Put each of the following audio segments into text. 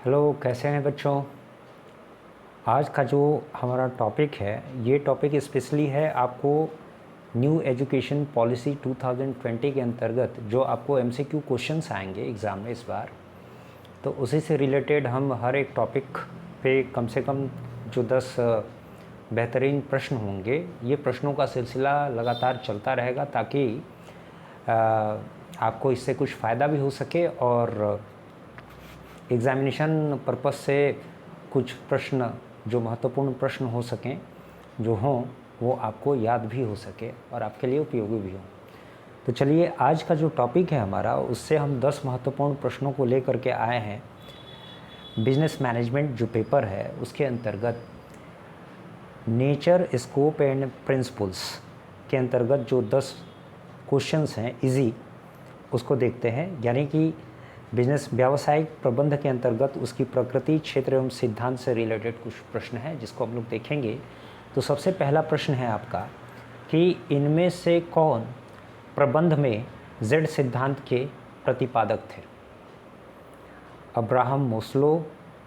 Hello, कैसे हैं बच्चों। आज का जो हमारा टॉपिक है, ये टॉपिक स्पेशली है आपको न्यू एजुकेशन पॉलिसी 2020 के अंतर्गत जो आपको एमसीक्यू क्वेश्चंस आएंगे एग्ज़ाम में इस बार, तो उसी से रिलेटेड हम हर एक टॉपिक पे कम से कम जो 10 बेहतरीन प्रश्न होंगे, ये प्रश्नों का सिलसिला लगातार चलता रहेगा ताकि आपको इससे कुछ फ़ायदा भी हो सके और एग्ज़ामिनेशन पर्पस से कुछ प्रश्न जो महत्वपूर्ण प्रश्न हो सकें, जो हों वो आपको याद भी हो सके और आपके लिए उपयोगी भी हो। तो चलिए, आज का जो टॉपिक है हमारा, उससे हम 10 महत्वपूर्ण प्रश्नों को लेकर के आए हैं। बिजनेस मैनेजमेंट जो पेपर है उसके अंतर्गत नेचर, स्कोप एंड प्रिंसिपल्स के अंतर्गत जो 10 क्वेश्चंस हैं इजी, उसको देखते हैं। यानी कि बिजनेस व्यावसायिक प्रबंध के अंतर्गत उसकी प्रकृति, क्षेत्र एवं सिद्धांत से रिलेटेड कुछ प्रश्न हैं जिसको हम लोग देखेंगे। तो सबसे पहला प्रश्न है आपका कि इनमें से कौन प्रबंध में जेड सिद्धांत के प्रतिपादक थे? Abraham Maslow,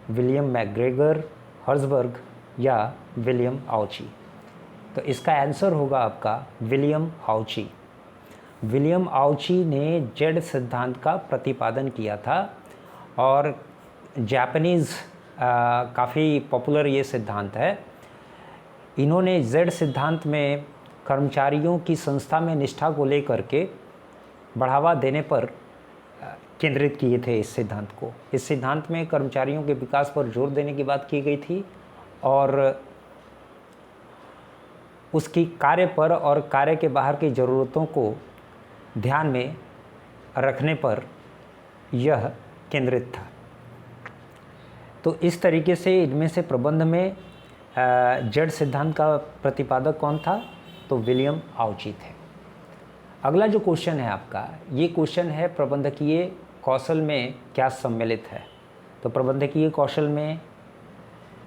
William McGregor, Herzberg या विलियम आउची? तो इसका आंसर होगा आपका विलियम आउची। विलियम आउची ने जेड सिद्धांत का प्रतिपादन किया था और जापानीज़ काफ़ी पॉपुलर ये सिद्धांत है। इन्होंने जेड सिद्धांत में कर्मचारियों की संस्था में निष्ठा को लेकर के बढ़ावा देने पर केंद्रित किए थे इस सिद्धांत को। इस सिद्धांत में कर्मचारियों के विकास पर जोर देने की बात की गई थी और उसकी कार्य पर और कार्य के बाहर की ज़रूरतों को ध्यान में रखने पर यह केंद्रित था। तो इस तरीके से इनमें से प्रबंध में जेड सिद्धांत का प्रतिपादक कौन था? तो विलियम आउची थे। अगला जो क्वेश्चन है आपका, ये क्वेश्चन है प्रबंधकीय कौशल में क्या सम्मिलित है? तो प्रबंधकीय कौशल में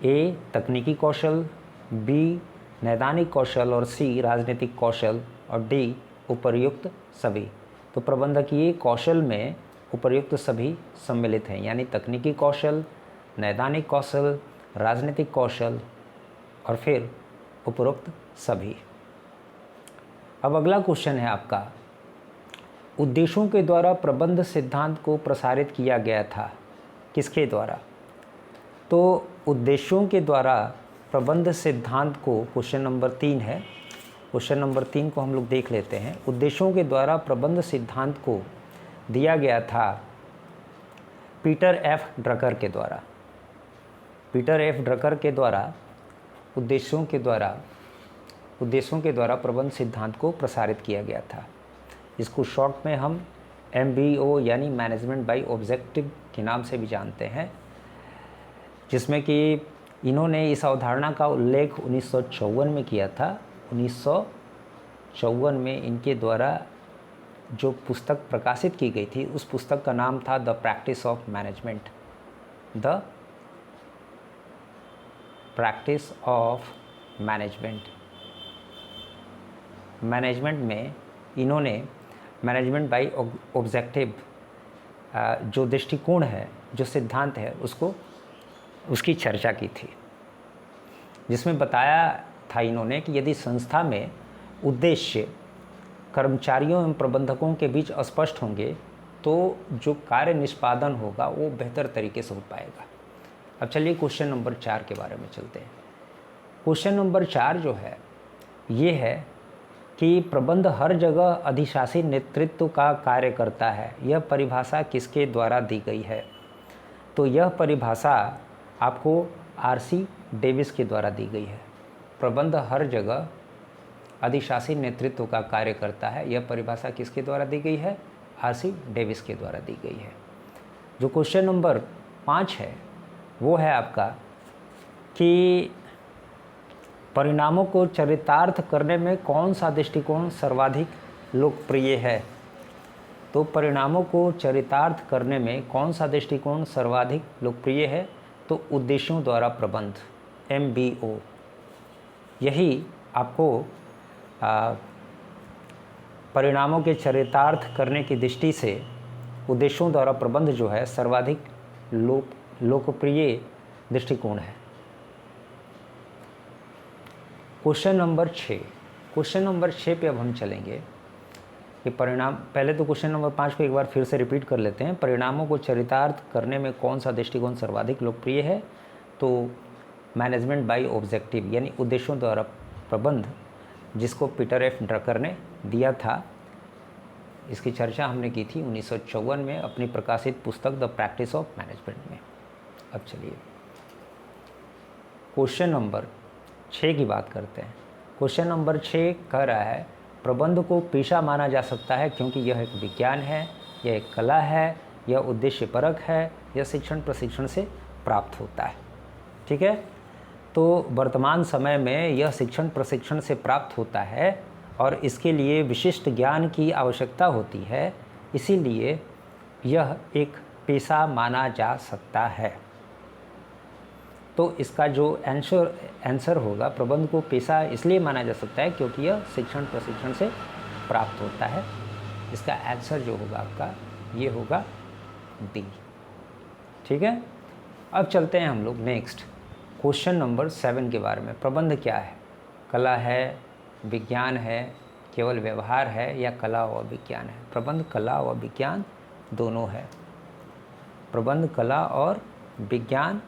ए तकनीकी कौशल, बी नैदानिक कौशल और सी राजनीतिक कौशल और डी उपर्युक्त सभी। तो प्रबंधकीय कौशल में उपर्युक्त सभी सम्मिलित हैं, यानी तकनीकी कौशल, नैदानिक कौशल, राजनीतिक कौशल और फिर उपरोक्त सभी। अब अगला क्वेश्चन है आपका, उद्देश्यों के द्वारा प्रबंध सिद्धांत को प्रसारित किया गया था, किसके द्वारा? तो उद्देश्यों के द्वारा प्रबंध सिद्धांत को, क्वेश्चन नंबर 3 है, क्वेश्चन नंबर 3 को हम लोग देख लेते हैं। उद्देश्यों के द्वारा प्रबंध सिद्धांत को दिया गया था पीटर एफ ड्रकर के द्वारा। पीटर एफ ड्रकर के द्वारा उद्देश्यों के द्वारा प्रबंध सिद्धांत को प्रसारित किया गया था। इसको शॉर्ट में हम MBO यानी मैनेजमेंट बाय ऑब्जेक्टिव के नाम से भी जानते हैं, जिसमें कि इन्होंने इस अवधारणा का उल्लेख 1954 में किया था। 1954 में इनके द्वारा जो पुस्तक प्रकाशित की गई थी, उस पुस्तक का नाम था the practice of management. The practice of management. Management में इन्होंने मैनेजमेंट बाय ऑब्जेक्टिव जो दृष्टिकोण है, जो सिद्धांत है, उसकी चर्चा की थी, जिसमें बताया था इन्होंने कि यदि संस्था में उद्देश्य कर्मचारियों एवं प्रबंधकों के बीच अस्पष्ट होंगे तो जो कार्य निष्पादन होगा वो बेहतर तरीके से हो पाएगा। अब चलिए क्वेश्चन नंबर 4 के बारे में चलते हैं। क्वेश्चन नंबर 4 जो है ये है कि प्रबंध हर जगह अधिशासी नेतृत्व का कार्य करता है, यह परिभाषा किसके द्वारा दी गई है? तो यह परिभाषा आपको RC डेविस के द्वारा दी गई है। प्रबंध हर जगह अधिशासी नेतृत्व का कार्य करता है, यह परिभाषा किसके द्वारा दी गई है? RC डेविस के द्वारा दी गई है। जो क्वेश्चन नंबर 5 है वो है आपका कि परिणामों को चरितार्थ करने में कौन सा दृष्टिकोण सर्वाधिक लोकप्रिय है? तो परिणामों को चरितार्थ करने में कौन सा दृष्टिकोण सर्वाधिक लोकप्रिय है? तो उद्देश्यों द्वारा प्रबंध, MBO। यही आपको परिणामों के चरितार्थ करने की दृष्टि से उद्देश्यों द्वारा प्रबंध जो है सर्वाधिक लोकप्रिय दृष्टिकोण है। क्वेश्चन नंबर 6 पे अब हम चलेंगे कि परिणाम, पहले तो क्वेश्चन नंबर 5 को एक बार फिर से रिपीट कर लेते हैं। परिणामों को चरितार्थ करने में कौन सा दृष्टिकोण सर्वाधिक लोकप्रिय है? तो मैनेजमेंट बाय ऑब्जेक्टिव यानी उद्देश्यों द्वारा प्रबंध, जिसको पीटर एफ ड्रकर ने दिया था। इसकी चर्चा हमने की थी 1954 में अपनी प्रकाशित पुस्तक द प्रैक्टिस ऑफ मैनेजमेंट में। अब चलिए क्वेश्चन नंबर 6 की बात करते हैं। क्वेश्चन नंबर 6 कह रहा है प्रबंध को पेशा माना जा सकता है क्योंकि यह एक विज्ञान है, यह एक कला है, यह उद्देश्यपरक है, यह शिक्षण प्रशिक्षण से प्राप्त होता है। ठीक है, तो वर्तमान समय में यह शिक्षण प्रशिक्षण से प्राप्त होता है और इसके लिए विशिष्ट ज्ञान की आवश्यकता होती है, इसीलिए यह एक पेशा माना जा सकता है। तो इसका जो आंसर होगा, प्रबंध को पेशा इसलिए माना जा सकता है क्योंकि यह शिक्षण प्रशिक्षण से प्राप्त होता है। इसका आंसर जो होगा आपका ये होगा डी। ठीक है, अब चलते हैं हम लोग नेक्स्ट क्वेश्चन नंबर 7 के बारे में। प्रबंध क्या है? कला है, विज्ञान है, केवल व्यवहार है या कला व विज्ञान है? प्रबंध कला व विज्ञान दोनों है। प्रबंध कला और विज्ञान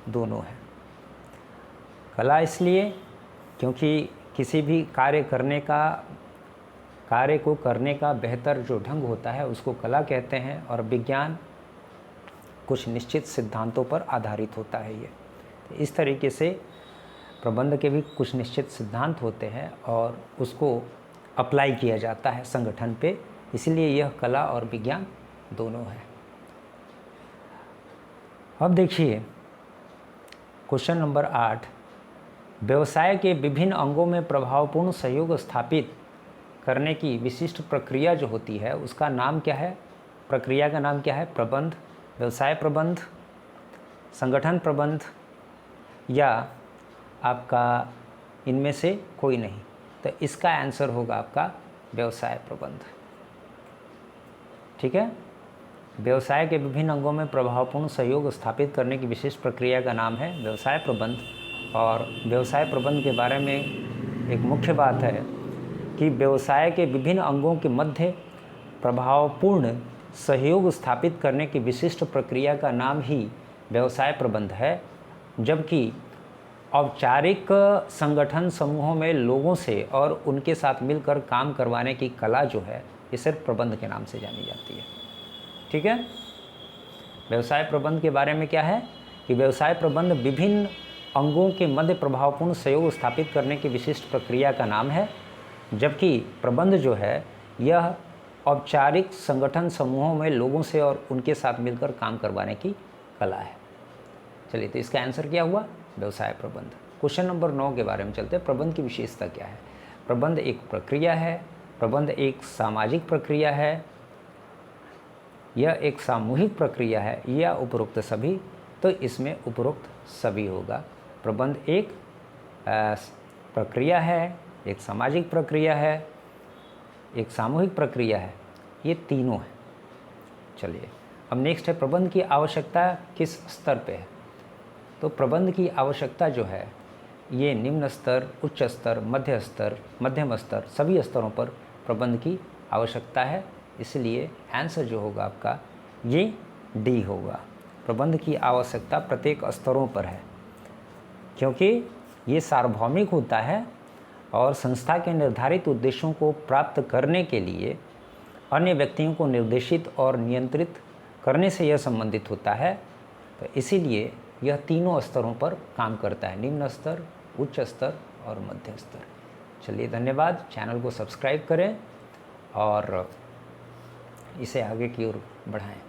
दोनों है। कला इसलिए क्योंकि किसी भी कार्य को करने का बेहतर जो ढंग होता है उसको कला कहते हैं, और विज्ञान कुछ निश्चित सिद्धांतों पर आधारित होता है। ये तो इस तरीके से प्रबंध के भी कुछ निश्चित सिद्धांत होते हैं और उसको अप्लाई किया जाता है संगठन पे, इसलिए यह कला और विज्ञान दोनों है। अब देखिए क्वेश्चन नंबर 8, व्यवसाय के विभिन्न अंगों में प्रभावपूर्ण सहयोग स्थापित करने की विशिष्ट प्रक्रिया जो होती है उसका नाम क्या है? प्रक्रिया का नाम क्या है? प्रबंध, व्यवसाय प्रबंध, संगठन प्रबंध या आपका इनमें से कोई नहीं? तो इसका आंसर होगा आपका व्यवसाय प्रबंध। ठीक है, व्यवसाय के विभिन्न अंगों में प्रभावपूर्ण सहयोग स्थापित करने की विशिष्ट प्रक्रिया का नाम है व्यवसाय प्रबंध। और व्यवसाय प्रबंध के बारे में एक मुख्य बात है कि व्यवसाय के विभिन्न अंगों के मध्य प्रभावपूर्ण सहयोग स्थापित करने की विशिष्ट प्रक्रिया का नाम ही व्यवसाय प्रबंध है, जबकि औपचारिक संगठन समूहों में लोगों से और उनके साथ मिलकर काम करवाने की कला जो है ये सिर्फ प्रबंध के नाम से जानी जाती है। ठीक है, व्यवसाय प्रबंध के बारे में क्या है कि व्यवसाय प्रबंध विभिन्न अंगों के मध्य प्रभावपूर्ण सहयोग स्थापित करने की विशिष्ट प्रक्रिया का नाम है, जबकि प्रबंध जो है यह औपचारिक संगठन समूहों में लोगों से और उनके साथ मिलकर काम करवाने की कला है। चलिए, तो इसका आंसर क्या हुआ? व्यवसाय प्रबंध। क्वेश्चन नंबर 9 के बारे में चलते हैं। प्रबंध की विशेषता क्या है? प्रबंध एक प्रक्रिया है, प्रबंध एक सामाजिक प्रक्रिया है, यह एक सामूहिक प्रक्रिया है या उपरोक्त सभी? तो इसमें उपरोक्त सभी होगा। प्रबंध एक प्रक्रिया है, एक सामाजिक प्रक्रिया है, एक सामूहिक प्रक्रिया है, ये तीनों है। चलिए, अब नेक्स्ट है प्रबंध की आवश्यकता किस स्तर पे है? तो प्रबंध की आवश्यकता जो है ये निम्न स्तर, उच्च स्तर, मध्य स्तर, मध्यम स्तर, सभी स्तरों पर प्रबंध की आवश्यकता है, इसलिए आंसर जो होगा आपका ये डी होगा। प्रबंध की आवश्यकता प्रत्येक स्तरों पर है क्योंकि ये सार्वभौमिक होता है और संस्था के निर्धारित उद्देश्यों को प्राप्त करने के लिए अन्य व्यक्तियों को निर्देशित और नियंत्रित करने से यह संबंधित होता है। तो इसीलिए यह तीनों स्तरों पर काम करता है, निम्न स्तर, उच्च स्तर और मध्य स्तर। चलिए, धन्यवाद। चैनल को सब्सक्राइब करें और इसे आगे की ओर बढ़ाएं।